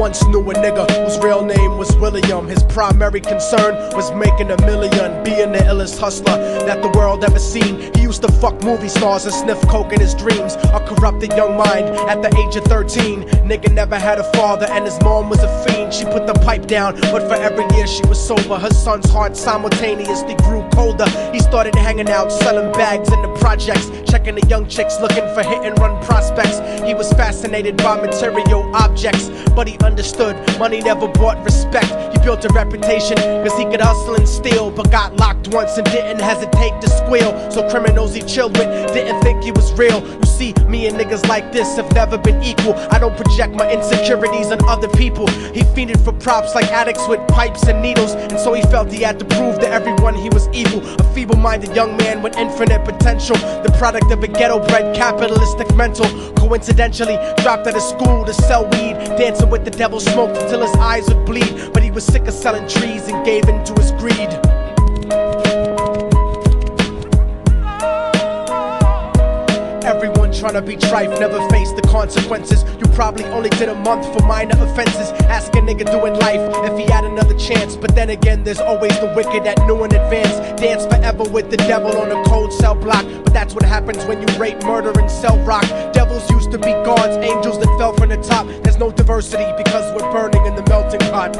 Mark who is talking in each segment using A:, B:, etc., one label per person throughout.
A: once knew a nigga whose real name was William. His primary concern was making $1 million, being the illest hustler that the world ever seen. He used to fuck movie stars and sniff coke in his dreams. A corrupted young mind at the age of 13. Nigga never had a father and his mom was a fiend. She put the pipe down, but for every year she was sober, her son's heart simultaneously grew colder. He started hanging out, selling bags in the projects, checking the young chicks looking for hit and run prospects. He was fascinated by material objects, but he understood money never bought respect. He built a reputation cause he could hustle and steal, but got locked once and didn't hesitate to squeal. So criminals he chilled with didn't think he was real. You see, me and niggas like this have never been equal. I don't project my insecurities on other people. He fiended for props like addicts with pipes and needles, and so he felt he had to prove to everyone he was evil. A feeble-minded young man with infinite potential, the product of a ghetto-bred capitalistic mental. Coincidentally dropped out of school to sell weed, dancing with the devil, smoked until his eyes would bleed. But he was sick of selling trees and gave in to his greed. Everyone tryna be trife, never face the consequences. You probably only did a month for minor offenses. Ask a nigga doing life if he had another chance. But then again, there's always the wicked that knew in advance. Dance forever with the devil on a cold cell block. But that's what happens when you rape, murder, and sell rock. Devils used to be gods, angels that fell from the top. There's no diversity because we're burning in the melting pot.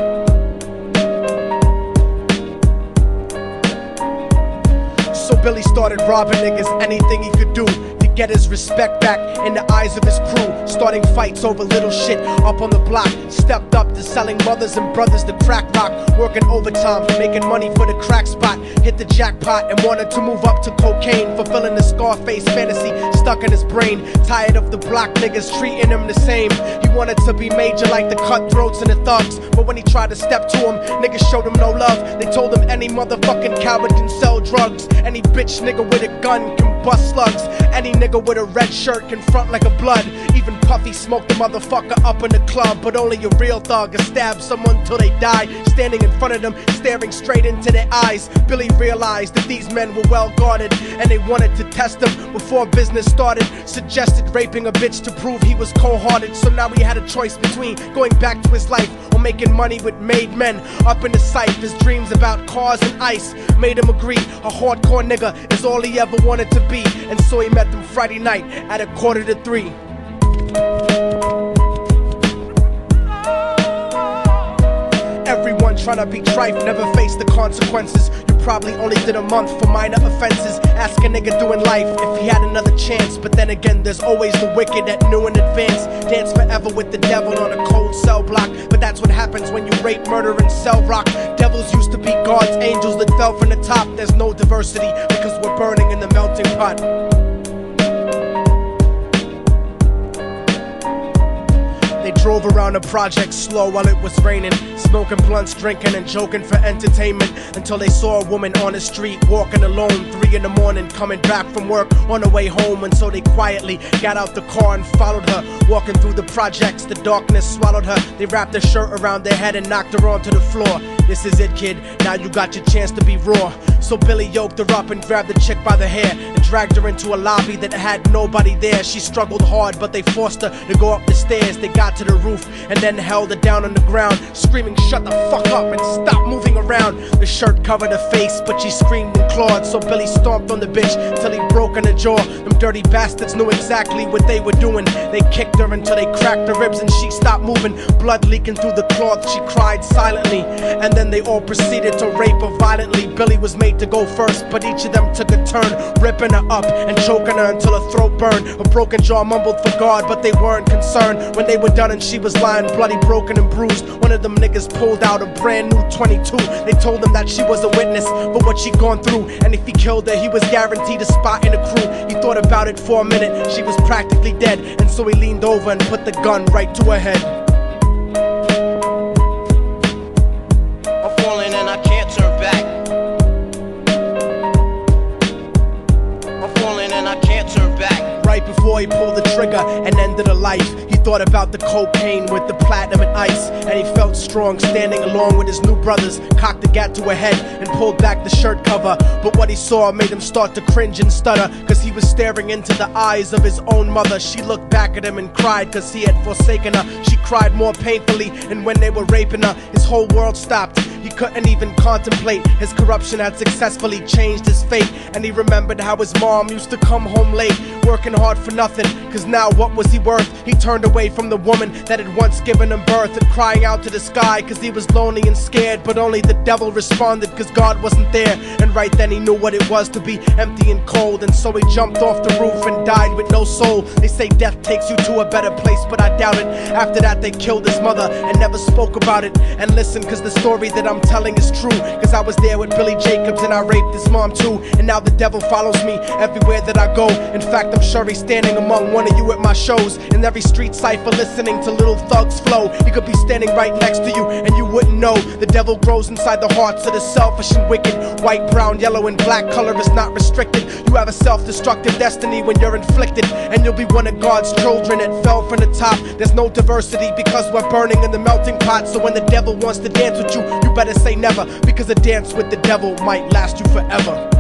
A: So Billy started robbing niggas, anything he could do to get his respect back in the eyes of his crew. Starting fights over little shit up on the block. Stepped up to selling mothers and brothers to crack rock. Working overtime, making money for the crack spot. Hit the jackpot and wanted to move up to cocaine, fulfilling the Scarface fantasy stuck in his brain. Tired of the block niggas treating him the same. He wanted to be major like the cutthroats and the thugs, but when he tried to step to him, niggas showed him no love. They told him any motherfucking coward can sell drugs. Any bitch nigga with a gun can bust slugs. Any nigga with a red shirt can front like a blood. Even Puffy smoked the motherfucker up in the club. But only a real thug can stab someone till they die. Standing in front of them, staring straight into their eyes, Billy realized that these men were well guarded, and they wanted to test him before business started. Suggested raping a bitch to prove he was cold-hearted. So now he had a choice between going back to his life or making money with made men. Up in the sight, his dreams about cars and ice made him agree a hardcore nigga is all he ever wanted to be. And so he met them Friday night at 2:45. Everyone tryna be trife, never face the consequences. You probably only did a month for minor offenses. Ask a nigga doing life if he had another chance. But then again, there's always the wicked that knew in advance. Dance forever with the devil on a cold cell block. But that's what happens when you rape, murder, and sell rock. Devils used to be gods, angels that fell from the top. There's no diversity because we're burning in the melting pot. They drove around the project slow while it was raining, smoking blunts, drinking and joking for entertainment, until they saw a woman on the street walking alone, 3 in the morning, coming back from work on the way home. And so they quietly got out the car and followed her. Walking through the projects, the darkness swallowed her. They wrapped her shirt around their head and knocked her onto the floor. This is it, kid, now you got your chance to be raw. So Billy yoked her up and grabbed the chick by the hair and dragged her into a lobby that had nobody there. She struggled hard, but they forced her to go up the stairs. They got to the roof and then held her down on the ground, screaming, "Shut the fuck up and stop moving around." The shirt covered her face, but she screamed and clawed. So Billy stomped on the bitch till he broke in her jaw. Them dirty bastards knew exactly what they were doing. They kicked her until they cracked her ribs and she stopped moving. Blood leaking through the cloth, she cried silently. And then they all proceeded to rape her violently. Billy was made to go first, but each of them took a turn, ripping her up and choking her until her throat burned. Her broken jaw mumbled for God, but they weren't concerned. When they were done and she was lying bloody, broken and bruised, one of them niggas pulled out a brand new 22. They told him that she was a witness for what she'd gone through, and if he killed her, he was guaranteed a spot in the crew. He thought about it for a minute, she was practically dead, and so he leaned over and put the gun right to her head.
B: I'm falling and I can't turn back. I'm falling and I can't turn back.
A: right before he pulled the trigger and ended a life. He thought about the cocaine with the platinum and ice, and he felt strong standing along with his new brothers. Cocked the gat to her head and pulled back the shirt cover, but what he saw made him start to cringe and stutter, cause he was staring into the eyes of his own mother. She looked back at him and cried cause he had forsaken her. She cried more painfully, and when they were raping her, his whole world stopped. He couldn't even contemplate. His corruption had successfully changed his fate, and he remembered how his mom used to come home late, working hard for nothing, cause now what was he worth? He turned away from the woman that had once given him birth, and crying out to the sky cause he was lonely and scared, but only the devil responded cause God wasn't there. And right then he knew what it was to be empty and cold, and so he jumped off the roof and died with no soul. They say death takes you to a better place, but I doubt it. After that they killed his mother and never spoke about it. And listen, cause the story that I'm telling is true, cause I was there with Billy Jacobs and I raped his mom too. And now the devil follows me everywhere that I go. In fact, I'm sure he's standing among one of you at my shows, in every street cipher listening to Little Thug's flow. He could be standing right next to you and you wouldn't know. The devil grows inside the hearts of the selfish and wicked. White, brown, yellow and black color is not restricted. You have a self-destructive destiny when you're inflicted, and you'll be one of God's children that fell from the top. There's no diversity because we're burning in the melting pot. So when the devil wants to dance with you, you better say never, because a dance with the devil might last you forever.